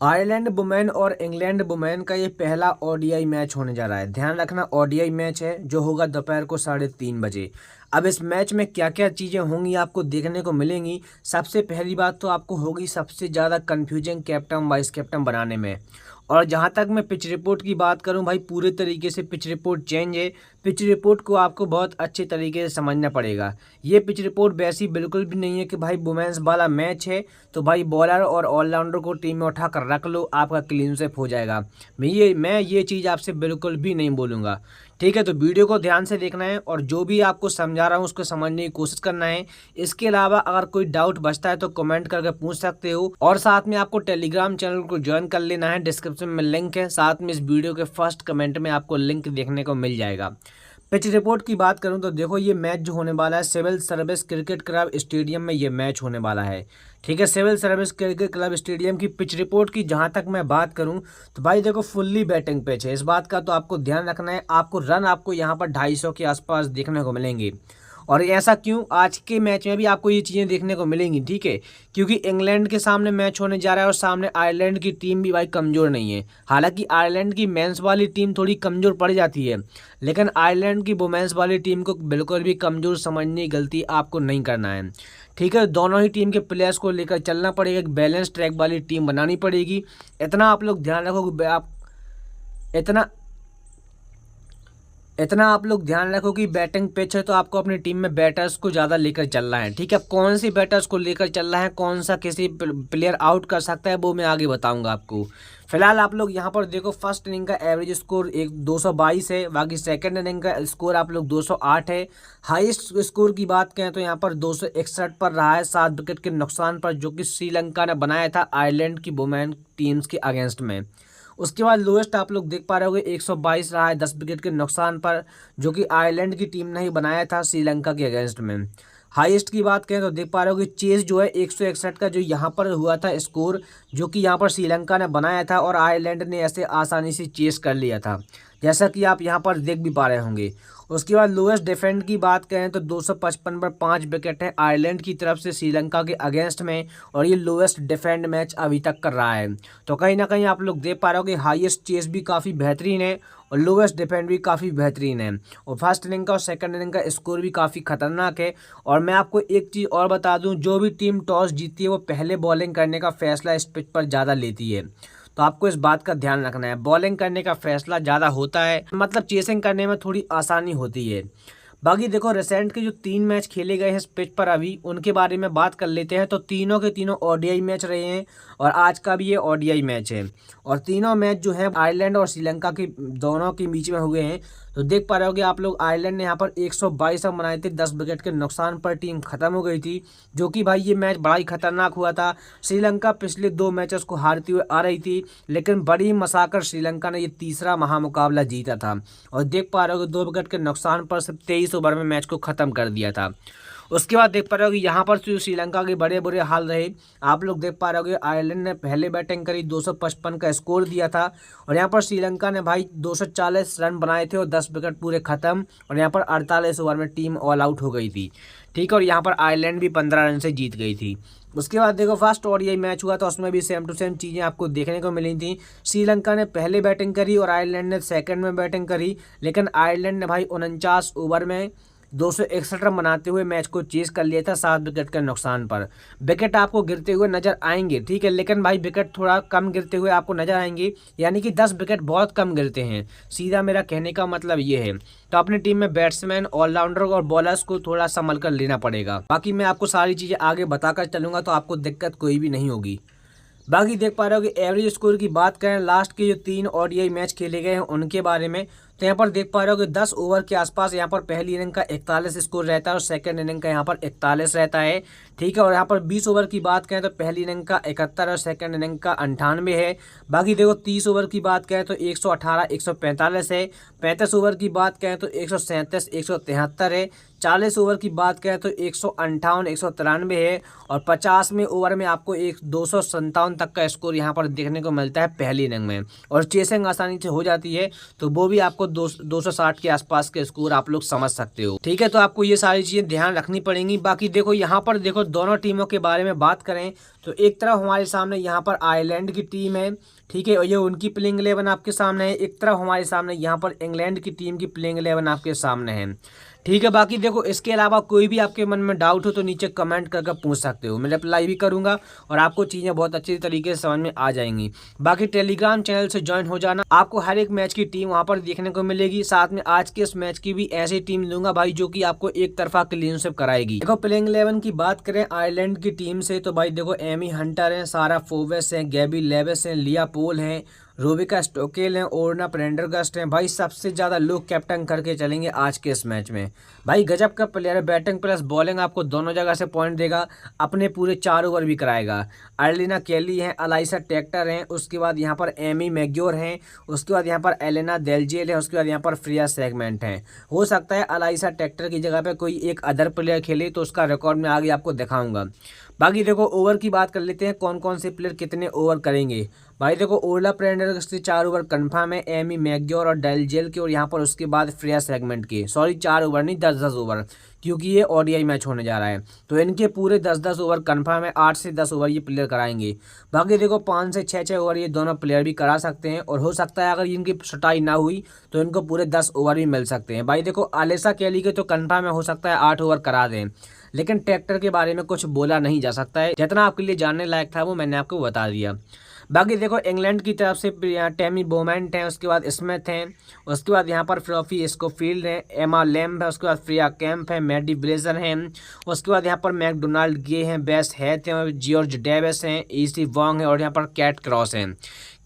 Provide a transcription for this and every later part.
Ireland women और England women का ये पहला ओडीआई मैच होने जा रहा है। ध्यान रखना, ओडीआई मैच है जो होगा दोपहर को 3:30 बजे। अब इस मैच में क्या क्या चीज़ें होंगी आपको देखने को मिलेंगी। सबसे पहली बात तो आपको होगी सबसे ज़्यादा कन्फ्यूजिंग कैप्टन वाइस कैप्टन बनाने में। और जहाँ तक मैं पिच रिपोर्ट की बात करूँ भाई, पूरे तरीके से पिच रिपोर्ट चेंज है। पिच रिपोर्ट को आपको बहुत अच्छे तरीके से समझना पड़ेगा। ये पिच रिपोर्ट वैसी बिल्कुल भी नहीं है कि भाई वुमेन्स वाला मैच है तो भाई बॉलर और ऑलराउंडर को टीम में उठा कर रख लो, आपका क्लीन स्वीप हो जाएगा। मैं ये चीज़ आपसे बिल्कुल भी नहीं बोलूँगा। ठीक है, तो वीडियो को ध्यान से देखना है और जो भी आपको समझा रहा हूँ उसको समझने की कोशिश करना है। इसके अलावा अगर कोई डाउट बचता है तो कमेंट करके पूछ सकते हो। और साथ में आपको टेलीग्राम चैनल को ज्वाइन कर लेना है, डिस्क्रिप्शन में लिंक है, साथ में इस वीडियो के फर्स्ट कमेंट में आपको लिंक देखने को मिल जाएगा। पिच रिपोर्ट की बात करूं तो देखो, ये मैच जो होने वाला है civil service cricket club stadium में ये मैच होने वाला है। ठीक है, civil service cricket club stadium की पिच रिपोर्ट की जहां तक मैं बात करूं तो भाई देखो, फुल्ली बैटिंग पिच है। इस बात का तो आपको ध्यान रखना है। आपको रन आपको यहां पर 250 के आसपास देखने को मिलेंगे। और ऐसा क्यों, आज के मैच में भी आपको ये चीज़ें देखने को मिलेंगी। ठीक है, क्योंकि इंग्लैंड के सामने मैच होने जा रहा है और सामने आयरलैंड की टीम भी भाई कमज़ोर नहीं है। हालांकि आयरलैंड की मेंस वाली टीम थोड़ी कमज़ोर पड़ जाती है, लेकिन आयरलैंड की वुमेन्स वाली टीम को बिल्कुल भी कमज़ोर समझने की गलती आपको नहीं करना है। ठीक है, दोनों ही टीम के प्लेयर्स को लेकर चलना पड़ेगा, एक बैलेंस ट्रैक वाली टीम बनानी पड़ेगी। इतना आप लोग ध्यान रखो कि आप इतना इतना आप लोग ध्यान रखो कि बैटिंग पिच है तो आपको अपनी टीम में बैटर्स को ज़्यादा लेकर चलना है। ठीक है, कौन सी बैटर्स को लेकर चलना है, कौन सा किसी प्लेयर आउट कर सकता है वो मैं आगे बताऊंगा आपको। फिलहाल आप लोग यहाँ पर देखो, फर्स्ट इनिंग का एवरेज स्कोर 222 है, बाकी सेकंड इनिंग का स्कोर आप लोग 208 है। हाईएस्ट स्कोर की बात करें तो यहाँ पर 261 पर रहा है, 7 विकेट के नुकसान पर, जो कि श्रीलंका ने बनाया था आयरलैंड की वुमेन टीम्स के अगेंस्ट में। उसके बाद लोएस्ट आप लोग देख पा रहे होगे 122 रहा है 10 विकेट के नुकसान पर, जो कि आयरलैंड की टीम ने ही बनाया था श्रीलंका के अगेंस्ट में। हाईएस्ट की बात करें तो देख पा रहे होगे चेस जो है 161 का जो यहाँ पर हुआ था स्कोर, जो कि यहाँ पर श्रीलंका ने बनाया था और आयरलैंड ने ऐसे आसानी से चेस कर लिया था, जैसा कि आप यहाँ पर देख भी पा रहे होंगे। उसके बाद लोएस्ट डिफेंड की बात करें तो 255 पर 5 विकेट है आयरलैंड की तरफ से श्रीलंका के अगेंस्ट में, और ये लोएस्ट डिफेंड मैच अभी तक कर रहा है। तो कहीं ना कहीं आप लोग देख पा रहे हो कि हाईएस्ट चेस भी काफ़ी बेहतरीन है और लोएस्ट डिफेंड भी काफ़ी बेहतरीन है, और फर्स्ट इनिंग का और सेकंड इनिंग का स्कोर भी काफ़ी खतरनाक है। और मैं आपको एक चीज़ और बता दूं, जो भी टीम टॉस जीतती है वो पहले बॉलिंग करने का फैसला इस पिच पर ज़्यादा लेती है। तो आपको इस बात का ध्यान रखना है, बॉलिंग करने का फैसला ज़्यादा होता है, मतलब चेसिंग करने में थोड़ी आसानी होती है। बाकी देखो, रिसेंट के जो 3 मैच खेले गए हैं इस पिच पर अभी, उनके बारे में बात कर लेते हैं। तो तीनों के तीनों ओडीआई मैच रहे हैं और आज का भी ये ओडीआई मैच है। और तीनों मैच जो है आयरलैंड और श्रीलंका के दोनों के बीच में हुए हैं। तो देख पा रहे होगे आप लोग, आयरलैंड ने यहाँ पर 122 रन बनाए थे, 10 विकेट के नुकसान पर टीम खत्म हो गई थी, जो कि भाई ये मैच बड़ा ही खतरनाक हुआ था। श्रीलंका पिछले 2 मैचेस को हारती हुए आ रही थी, लेकिन बड़ी मसाकर श्रीलंका ने ये तीसरा महामुकाबला जीता था। और देख पा रहे हो कि 2 विकेट के नुकसान पर सिर्फ 23 ओवर में मैच को खत्म कर दिया था। उसके बाद देख पा रहे हो कि यहाँ पर जो श्रीलंका के बड़े बुरे हाल रहे। आप लोग देख पा रहे हो कि आयरलैंड ने पहले बैटिंग करी, 255 का स्कोर दिया था, और यहाँ पर श्रीलंका ने भाई 240 रन बनाए थे और 10 विकेट पूरे खत्म, और यहाँ पर 48 ओवर में टीम ऑल आउट हो गई थी। ठीक है, और यहाँ पर आयरलैंड भी 15 रन से जीत गई थी। उसके बाद देखो, फर्स्ट ओडीआई मैच हुआ तो उसमें भी सेम टू सेम चीज़ें आपको देखने को मिली थी। श्रीलंका ने पहले बैटिंग करी और आयरलैंड ने सेकंड में बैटिंग करी, लेकिन आयरलैंड ने भाई 49 ओवर में 261 रन बनाते हुए मैच को चेज कर लिया था 7 विकेट के नुकसान पर। विकेट आपको गिरते हुए नजर आएंगे, ठीक है, लेकिन भाई विकेट थोड़ा कम गिरते हुए आपको नजर आएंगे, यानी कि 10 विकेट बहुत कम गिरते हैं, सीधा मेरा कहने का मतलब ये है। तो अपनी टीम में बैट्समैन, ऑलराउंडर और बॉलर्स को थोड़ा संभल कर लेना पड़ेगा। बाकी मैं आपको सारी चीज़ें आगे बताकर चलूंगा तो आपको दिक्कत कोई भी नहीं होगी। बाकी देख पा रहे हो कि एवरेज स्कोर की बात करें, लास्ट के जो 3 ओडीआई मैच खेले गए हैं उनके बारे में, तो यहाँ पर देख पा रहे हो कि 10 ओवर के आसपास यहाँ पर पहली इनिंग का 41 स्कोर रहता है और सेकंड इनिंग का यहाँ पर 41 रहता है। ठीक है, और यहाँ पर 20 ओवर की बात करें तो पहली इनिंग का 71 और सेकंड इनिंग का 98 है। बाकी देखो, 30 ओवर की बात करें तो 118 145 है। 35 ओवर की बात करें तो 137 173 है। 40 ओवर की बात करें तो 158, 193 है, और 50वें ओवर में आपको 257 तक का स्कोर यहाँ पर देखने को मिलता है पहली इनिंग में, और चेसिंग आसानी से हो जाती है, तो वो भी आपको 260 के आसपास के स्कोर आप लोग समझ सकते हो। ठीक है, तो आपको ये सारी चीजें ध्यान रखनी पड़ेंगी। बाकी देखो यहाँ पर देखो दोनों टीमों के बारे में बात करें तो एक तरफ हमारे सामने यहाँ पर आयरलैंड की टीम है, ठीक है, और ये उनकी प्लेइंग 11 आपके सामने है। एक तरफ हमारे सामने यहाँ पर इंग्लैंड की टीम की प्लेइंग 11 आपके सामने है। ठीक है, बाकी देखो इसके अलावा कोई भी आपके मन में डाउट हो तो नीचे कमेंट करके पूछ सकते हो, मैं रिप्लाई भी करूंगा और आपको चीज़ें बहुत अच्छी तरीके से समझ में आ जाएंगी। बाकी टेलीग्राम चैनल से ज्वाइन हो जाना, आपको हर एक मैच की टीम वहां पर देखने को मिलेगी। साथ में आज के इस मैच की भी ऐसी टीम दूंगा भाई जो कि आपको एक तरफा क्लीन स्वीप कराएगी। देखो प्लेइंग 11 की बात करें आयरलैंड की टीम से तो भाई देखो एमी हंटर है, सारा फोवेस है, गैबी लेविस है, लिया पोल है, रोबिका स्टोकेल हैं, ओरना प्रेंडरगस्ट हैं। भाई सबसे ज़्यादा लोग कैप्टन करके चलेंगे आज के इस मैच में। भाई गजब का प्लेयर है, बैटिंग प्लस बॉलिंग आपको दोनों जगह से पॉइंट देगा, अपने पूरे 4 ओवर भी कराएगा। अर्लिना केली हैं, अलाइसा टेक्टर हैं, उसके बाद यहाँ पर एमी मैग्योर हैं, उसके बाद यहाँ पर एलेना डेलजेल है, उसके बाद यहाँ पर फ्रिया सेगमेंट हैं। हो सकता है अलाइसा टेक्टर की जगह पर कोई एक अदर प्लेयर खेले तो उसका रिकॉर्ड मैं आगे आपको दिखाऊंगा। बाकी देखो ओवर की बात कर लेते हैं, कौन कौन से प्लेयर कितने ओवर करेंगे। भाई देखो ओरला प्रेंडरगस्ट से 4 ओवर कन्फर्म है, एमी मैग्योर और डेलजेल के, और यहाँ पर उसके बाद फ्रिया सेगमेंट के, सॉरी 4 ओवर नहीं 10-10 ओवर, क्योंकि ये ओडीआई मैच होने जा रहा है तो इनके पूरे 10-10 ओवर कन्फर्म है। 8 से 10 ओवर ये प्लेयर कराएंगे। बाकी देखो 5 से 6 ओवर ये दोनों प्लेयर भी करा सकते हैं, और हो सकता है अगर इनकी सटाई ना हुई तो इनको पूरे 10 ओवर भी मिल सकते हैं। भाई देखो अलेसा केली के तो कन्फर्म है, हो सकता है 8 ओवर करा दें, लेकिन ट्रैक्टर के बारे में कुछ बोला नहीं जा सकता है। जितना आपके लिए जानने लायक था वो मैंने आपको बता दिया। बाकी देखो इंग्लैंड की तरफ से टेमी बोमेंट हैं, उसके बाद स्मिथ हैं, उसके बाद यहाँ पर फ्लॉफी स्कोफील्ड हैं, एमा लैम्ब है, उसके बाद फ्रिया कैंप है, मैडी ब्लेजर हैं, उसके बाद यहाँ पर मैकडोनाल्ड गे हैं, बेस हैथ हैं, जॉर्ज डेविस हैं, ईसी वॉन्ग है, और यहाँ पर कैट क्रॉस हैं।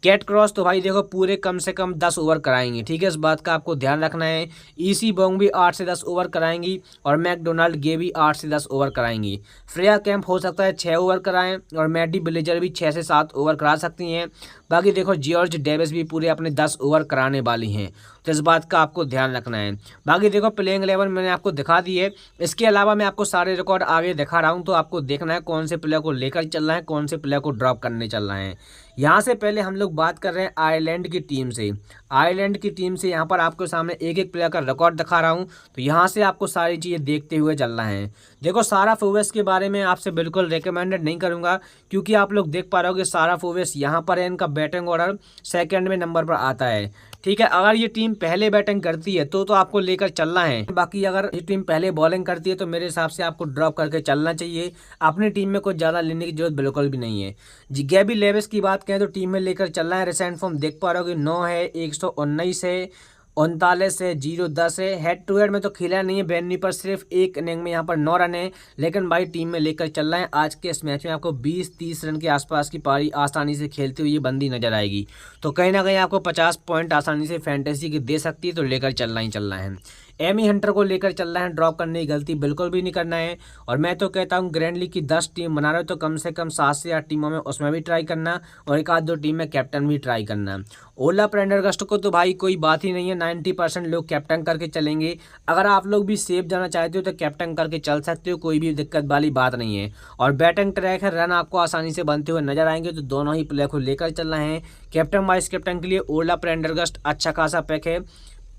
कैट क्रॉस तो भाई देखो पूरे कम से कम 10 ओवर कराएंगे, ठीक है, इस बात का आपको ध्यान रखना है। ईसी बोंग भी 8 से 10 ओवर कराएंगी, और मैकडोनाल्ड गे भी 8 से 10 ओवर कराएंगी। फ्रेया कैंप हो सकता है 6 ओवर कराएं, और मैडी ब्लेजर भी 6 से 7 ओवर करा सकती हैं। बाकी देखो जॉर्ज डेविस भी पूरे अपने 10 ओवर कराने वाली हैं, तो इस बात का आपको ध्यान रखना है। बाकी देखो प्लेइंग 11 मैंने आपको दिखा दी है, इसके अलावा मैं आपको सारे रिकॉर्ड आगे दिखा रहा हूँ, तो आपको देखना है कौन से प्लेयर को लेकर चल रहा है, कौन से प्लेयर को ड्रॉप करने चल रहा है। यहाँ से पहले हम लोग बात कर रहे हैं आयरलैंड की टीम से। आयरलैंड की टीम से यहाँ पर आपके सामने एक एक प्लेयर का रिकॉर्ड दिखा रहा हूँ, तो यहाँ से आपको सारी चीज़ें देखते हुए चलना है। देखो सारा फोवेस के बारे में आपसे बिल्कुल रिकमेंडेड नहीं करूँगा, क्योंकि आप लोग देख पा रहे हो कि सारा फोवेस यहाँ पर है, इनका बैटिंग ऑर्डर सेकंड में नंबर पर आता है, ठीक है। अगर ये टीम पहले बैटिंग करती है तो आपको लेकर चलना है। बाकी अगर ये टीम पहले बॉलिंग करती है तो मेरे हिसाब से आपको ड्रॉप करके चलना चाहिए, अपनी टीम में कुछ ज़्यादा लेने की जरूरत बिल्कुल भी नहीं है जी। गैबी लेविस की बात करें तो टीम में लेकर चलना है। रिसेंट फॉर्म देख पा रहे हो कि 9 है, 119 है, 39 है, 0-10 है। हेड टू हेड में तो खेला नहीं है बेन्नी पर, सिर्फ एक इनिंग में यहाँ पर 9 रन है, लेकिन भाई टीम में लेकर चल रहा है। आज के इस मैच में आपको 20-30 रन के आसपास की पारी आसानी से खेलते हुए ये बंदी नजर आएगी, तो कहीं ना कहीं आपको 50 पॉइंट आसानी से फैंटेसी के दे सकती है, तो लेकर चलना ही चलना है। एमी हंटर को लेकर चल रहा है, ड्रॉप करने की गलती बिल्कुल भी नहीं करना है। और मैं तो कहता हूँ ग्रैंड लीग की 10 टीम बना रहे हो तो कम से कम 7 से 8 टीमों में उसमें भी ट्राई करना, और एक आध 2 टीम में कैप्टन भी ट्राई करना। ओरला प्रेंडरगस्ट को तो भाई कोई बात ही नहीं है, 90% लोग कैप्टन करके चलेंगे। अगर आप लोग भी सेफ जाना चाहते हो तो कैप्टन करके चल सकते हो, कोई भी दिक्कत वाली बात नहीं है। और बैटिंग ट्रैक है, रन आपको आसानी से बनते हुए नजर आएंगे, तो दोनों ही प्लेयर को लेकर चलना है। कैप्टन वाइस कैप्टन के लिए ओरला प्रेंडरगस्ट अच्छा खासा पैक है,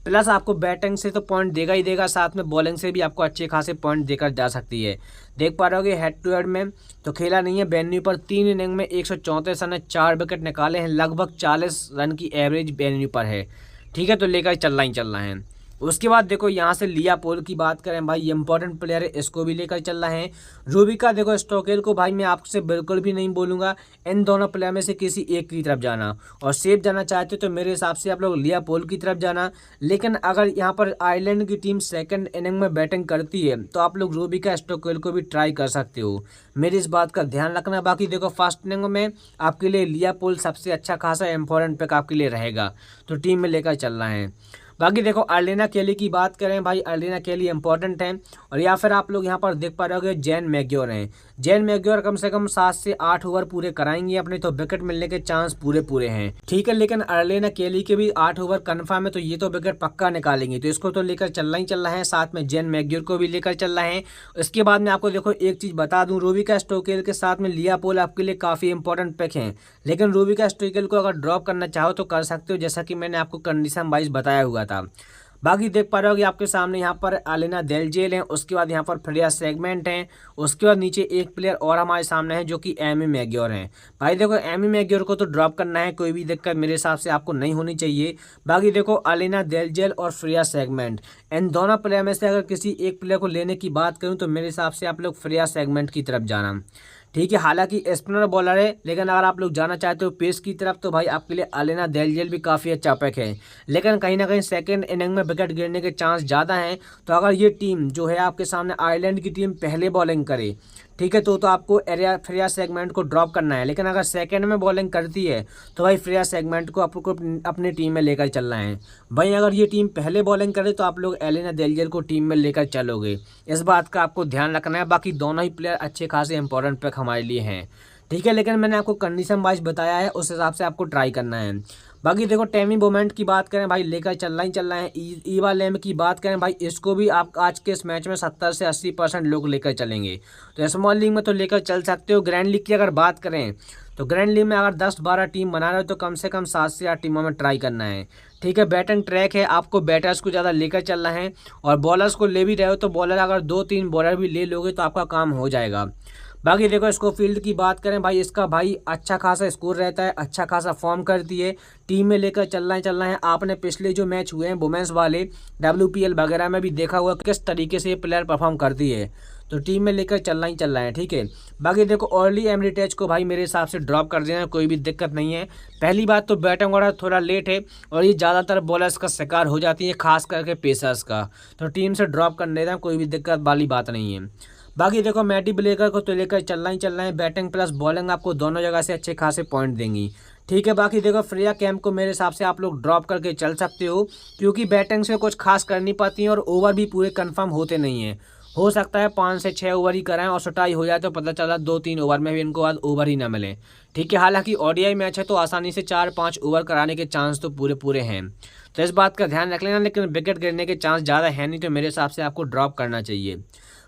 प्लस आपको बैटिंग से तो पॉइंट देगा ही देगा, साथ में बॉलिंग से भी आपको अच्छे खासे पॉइंट देकर जा सकती है। देख पा रहे हो कि हेड टू हेड में तो खेला नहीं है बेन्यू पर, 3 इनिंग में 134 रन है, 4 विकेट निकाले हैं, लगभग 40 रन की एवरेज बेन्यू पर है, ठीक है, तो लेकर चलना ही चलना है। उसके बाद देखो यहाँ से लिया पोल की बात करें भाई, इंपॉर्टेंट प्लेयर है, इसको भी लेकर चल रहा है। रूबिका देखो स्टोकेल को भाई मैं आपसे बिल्कुल भी नहीं बोलूँगा, इन दोनों प्लेयर में से किसी एक की तरफ जाना, और सेफ जाना चाहते हो तो मेरे हिसाब से आप लोग लिया पोल की तरफ जाना। लेकिन अगर यहाँ पर आयरलैंड की टीम सेकंड इनिंग में बैटिंग करती है तो आप लोग रूबिका स्टोकेल को भी ट्राई कर सकते हो, मेरी इस बात का ध्यान रखना। बाकी देखो फर्स्ट इनिंग में आपके लिए लिया पोल सबसे अच्छा खासा इंपॉर्टेंट पिक आपके लिए रहेगा, तो टीम में लेकर चलना है। बाकी देखो अर्लिना केली की बात करें भाई, अर्लिना केली इंपॉर्टेंट है, और या फिर आप लोग यहाँ पर देख पा रहे हो जेन मैग्योर हैं। जेन मैग्योर कम से कम 7 से 8 ओवर पूरे कराएंगे अपने, तो विकेट मिलने के चांस पूरे पूरे हैं। ठीक है, लेकिन अर्लिना केली के भी 8 ओवर कन्फर्म है, तो ये तो विकेट पक्का निकालेंगे, तो इसको तो लेकर चलना ही चलना है। साथ में जेन मैग्योर को भी लेकर चलना है। इसके बाद में आपको देखो एक चीज बता दूं, रोविका स्टोकेल के साथ में लिया पोल आपके लिए काफी इंपॉर्टेंट पिक है, लेकिन रोविका स्टोकेल को अगर ड्रॉप करना चाहो तो कर सकते हो, जैसा कि मैंने आपको कंडीशन वाइज बताया हुआ था। बाकी देख पा रहे हो कि आपके सामने यहाँ पर अलेना डेलजेल है, उसके बाद यहाँ पर फ्रिया सेगमेंट है, उसके बाद नीचे एक प्लेयर और हमारे सामने है जो कि एमी मैग्योर है। भाई देखो एमी मैग्योर को तो ड्रॉप करना है, कोई भी दिक्कत मेरे हिसाब से आपको नहीं होनी चाहिए। बाकी देखो अलेना डेलजेल और फ्रिया सेगमेंट, इन दोनों प्लेयर में से अगर किसी एक प्लेयर को लेने की बात करूँ तो मेरे हिसाब से आप लोग फ्रिया सेगमेंट की तरफ जाना। ठीक है, हालांकि स्पिनर बॉलर है, लेकिन अगर आप लोग जाना चाहते हो पेस की तरफ तो भाई आपके लिए अलेना डेलजेल भी काफ़ी अच्छा पिक है, लेकिन कहीं ना कहीं सेकंड इनिंग में विकेट गिरने के चांस ज़्यादा हैं। तो अगर ये टीम जो है आपके सामने आयरलैंड की टीम पहले बॉलिंग करे, ठीक है, तो आपको एरिया फ्रिया सेगमेंट को ड्रॉप करना है, लेकिन अगर सेकंड में बॉलिंग करती है तो भाई फ्रिया सेगमेंट को आपको अपनी टीम में लेकर चलना है। भाई अगर ये टीम पहले बॉलिंग करे तो आप लोग एलेना डेलजेल को टीम में लेकर चलोगे, इस बात का आपको ध्यान रखना है। बाकी दोनों ही प्लेयर अच्छे खासे इंपॉर्टेंट पिक हमारे लिए हैं, ठीक है, लेकिन मैंने आपको कंडीशन वाइज बताया है, उस हिसाब से आपको ट्राई करना है। बाकी देखो टेमी बोमेंट की बात करें भाई लेकर चलना ही चलना है। ईवा लेम की बात करें भाई, इसको भी आप आज के इस मैच में 70 से 80% लोग लेकर चलेंगे, तो स्मॉल लीग में तो लेकर चल सकते हो। ग्रैंड लीग की अगर बात करें तो ग्रैंड लीग में अगर 10-12 टीम बना रहे हो तो कम से कम 7 से 8 टीमों में ट्राई करना है। ठीक है, बैटिंग ट्रैक है, आपको बैटर्स को ज़्यादा लेकर चलना है, और बॉलर्स को ले भी रहे हो तो बॉलर अगर 2-3 बॉलर भी ले लोगे तो आपका काम हो जाएगा। बाकी देखो इसको फील्ड की बात करें भाई, इसका भाई अच्छा खासा स्कोर रहता है, अच्छा खासा फॉर्म करती है, टीम में लेकर चलना है। आपने पिछले जो मैच हुए हैं वुमेन्स वाले WPL वगैरह में भी देखा हुआ किस तरीके से ये प्लेयर परफॉर्म करती है, तो टीम में लेकर चलना है। ठीक है, बाकी देखो अर्ली एमरिटेज को भाई मेरे हिसाब से ड्रॉप कर देना, कोई भी दिक्कत नहीं है। पहली बात तो बैटिंग ऑर्डर थोड़ा लेट है और ये ज़्यादातर बॉलर्स का शिकार हो जाती है, खास करके पेसर्स का, तो टीम से ड्रॉप कर देना, कोई भी दिक्कत वाली बात नहीं है। बाकी देखो मैटी ब्लेकर को तो लेकर चलना है, बैटिंग प्लस बॉलिंग आपको दोनों जगह से अच्छे खासे पॉइंट देंगी। ठीक है, बाकी देखो फ्रिया कैम्प को मेरे हिसाब से आप लोग ड्रॉप करके चल सकते हो, क्योंकि बैटिंग से कुछ खास कर नहीं पाती हैं और ओवर भी पूरे कंफर्म होते नहीं हैं। हो सकता है 5 से 6 ओवर ही कराएं और सुटाई हो जाए तो पता चला 2-3 ओवर में भी इनको आज ओवर ही ना मिले। ठीक है, हालांकि ODI मैच है तो आसानी से 4-5 ओवर कराने के चांस तो पूरे पूरे हैं, तो इस बात का ध्यान रख लेना, लेकिन विकेट गिरने के चांस ज़्यादा है नहीं, तो मेरे हिसाब से आपको ड्रॉप करना चाहिए।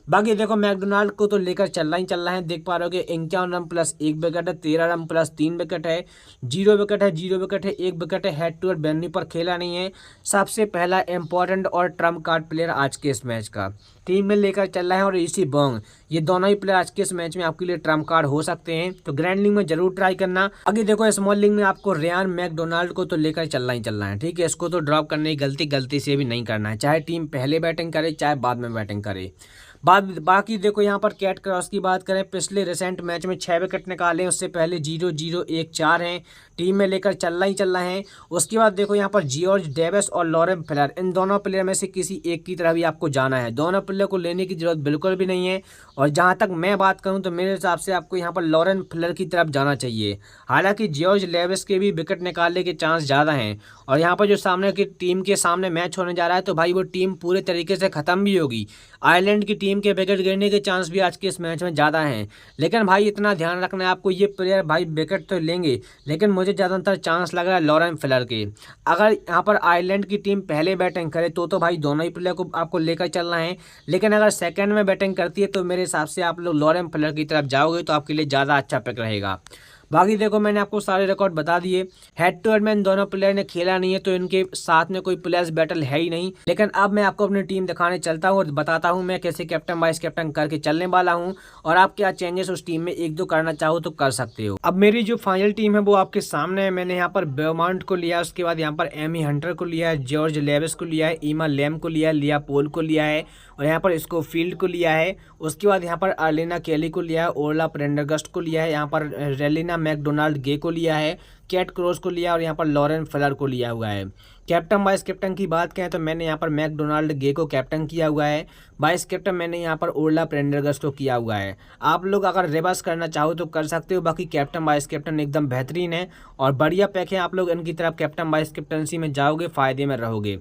बाकी देखो मैकडोनाल्ड को तो लेकर चलना है, देख पा रहे हो कि 51 रन प्लस 1 विकेट है, 13 रन प्लस 3 विकेट है, 0 विकेट है, 1 विकेट है, हेड टू हेड वेन्यू पर खेला नहीं है। सबसे पहला इंपॉर्टेंट और ट्रम्प कार्ड प्लेयर आज के इस मैच का टीम में लेकर चल रहा है, और ऋषि बोंग, ये दोनों ही प्लेयर आज के इस मैच में आपके लिए ट्रम्प कार्ड हो सकते हैं, तो ग्रैंड लीग में जरूर ट्राई करना। आगे देखो स्मॉल लीग में आपको रियान मैकडोनाल्ड को तो लेकर चलना है। ठीक है, इसको तो ड्रॉप करने की गलती से भी नहीं करना है, चाहे टीम पहले बैटिंग करे चाहे बाद में बैटिंग करे। बाकी देखो यहाँ पर कैट क्रॉस की बात करें, पिछले रिसेंट मैच में 6 विकेट निकाले, उससे पहले 0-0-1-4 हैं, टीम में लेकर चलना है। उसके बाद देखो यहाँ पर जॉर्ज डेविस और लॉरेन फ्लेयर, इन दोनों प्लेयर में से किसी एक की तरह भी आपको जाना है, दोनों प्लेयर को लेने की जरूरत बिल्कुल भी नहीं है। और जहाँ तक मैं बात करूँ तो मेरे हिसाब से आपको यहाँ पर लॉरेन फ्लेयर की तरफ जाना चाहिए, हालांकि जॉर्ज डेविस के भी विकेट निकालने के चांस ज़्यादा हैं, और यहाँ पर जो सामने की टीम के सामने मैच होने जा रहा है तो भाई वो टीम पूरे तरीके से ख़त्म भी होगी। आयरलैंड की टीम के विकेट गिरने के चांस भी आज के इस मैच में ज़्यादा हैं, लेकिन भाई इतना ध्यान रखना है आपको, ये प्लेयर भाई विकेट तो लेंगे, लेकिन मुझे ज़्यादातर चांस लग रहा है लॉरेन फ्लेयर के। अगर यहाँ पर आयरलैंड की टीम पहले बैटिंग करे तो भाई दोनों ही प्लेयर को आपको लेकर चलना है, लेकिन अगर सेकंड में बैटिंग करती है तो मेरे हिसाब से आप लोग लॉरेन फ्लेयर की तरफ जाओगे तो आपके लिए ज़्यादा अच्छा पिक रहेगा। बाकी देखो मैंने आपको सारे रिकॉर्ड बता दिए, हेड टू हेड में इन दोनों प्लेयर ने खेला नहीं है तो इनके साथ में कोई प्लेयर्स बैटल है ही नहीं। लेकिन अब मैं आपको अपनी टीम दिखाने चलता हूँ और बताता हूँ मैं कैसे कैप्टन वाइस कैप्टन करके चलने वाला हूँ, और आप क्या चेंजेस उस टीम में 1-2 करना चाहो तो कर सकते हो। अब मेरी जो फाइनल टीम है वो आपके सामने है। मैंने यहाँ पर बेमाउंट को लिया, उसके बाद यहाँ पर एमी हंटर को लिया है, जॉर्ज लेविस को लिया है, ईमा लेम को लिया है, लिया पोल को लिया है, और यहाँ पर इसको फील्ड को लिया है। उसके बाद यहाँ पर अर्लिना केली को लिया है, ओरला प्रेंडरगस्ट को लिया है, यहाँ पर रेलिना मैकडोनाल्ड गे को लिया है, कैट क्रॉस को लिया और यहाँ पर लॉरेन फ्लेयर को लिया हुआ है। कैप्टन वाइस कैप्टन की बात करें तो मैंने यहाँ पर मैकडोनाल्ड गे को कैप्टन किया हुआ है, वाइस कैप्टन मैंने यहाँ पर ओरला प्रेंडरगस्ट को किया हुआ है। आप लोग अगर रिवर्स करना चाहो तो कर सकते हो, बाकी कैप्टन वाइस कैप्टन एकदम बेहतरीन है और बढ़िया पैक है। आप लोग इनकी तरफ कैप्टन वाइस कैप्टनसी में जाओगे, फायदे में रहोगे।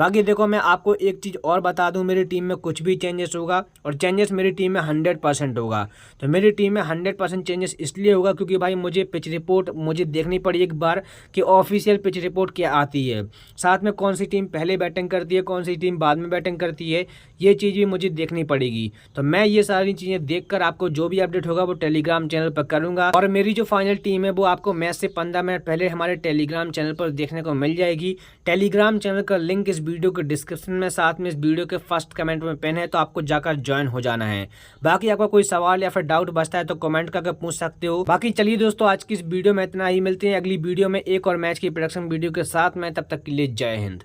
बाकी देखो मैं आपको एक चीज़ और बता दूं, मेरी टीम में कुछ भी चेंजेस होगा और चेंजेस मेरी टीम में 100% होगा। तो मेरी टीम में 100% चेंजेस इसलिए होगा क्योंकि भाई मुझे पिच रिपोर्ट मुझे देखनी पड़ी एक बार कि ऑफिशियल पिच रिपोर्ट क्या आती है, साथ में कौन सी टीम पहले बैटिंग करती है, कौन सी टीम बाद में बैटिंग करती है, ये चीज़ भी मुझे देखनी पड़ेगी। तो मैं ये सारी चीज़ें देखकर आपको जो भी अपडेट होगा वो टेलीग्राम चैनल पर करूँगा। और मेरी जो फाइनल टीम है वो आपको मैच से 15 मिनट पहले हमारे टेलीग्राम चैनल पर देखने को मिल जाएगी। टेलीग्राम चैनल का लिंक इस वीडियो के डिस्क्रिप्शन में, साथ में इस वीडियो के फर्स्ट कमेंट में पिन है, तो आपको जाकर ज्वाइन हो जाना है। बाकी आपका कोई सवाल या फिर डाउट बचता है तो कमेंट करके पूछ सकते हो। बाकी चलिए दोस्तों, आज की इस वीडियो में इतना ही। मिलते हैं अगली वीडियो में एक और मैच की प्रेडिक्शन वीडियो के साथ में, तब तक के लिए जय हिंद।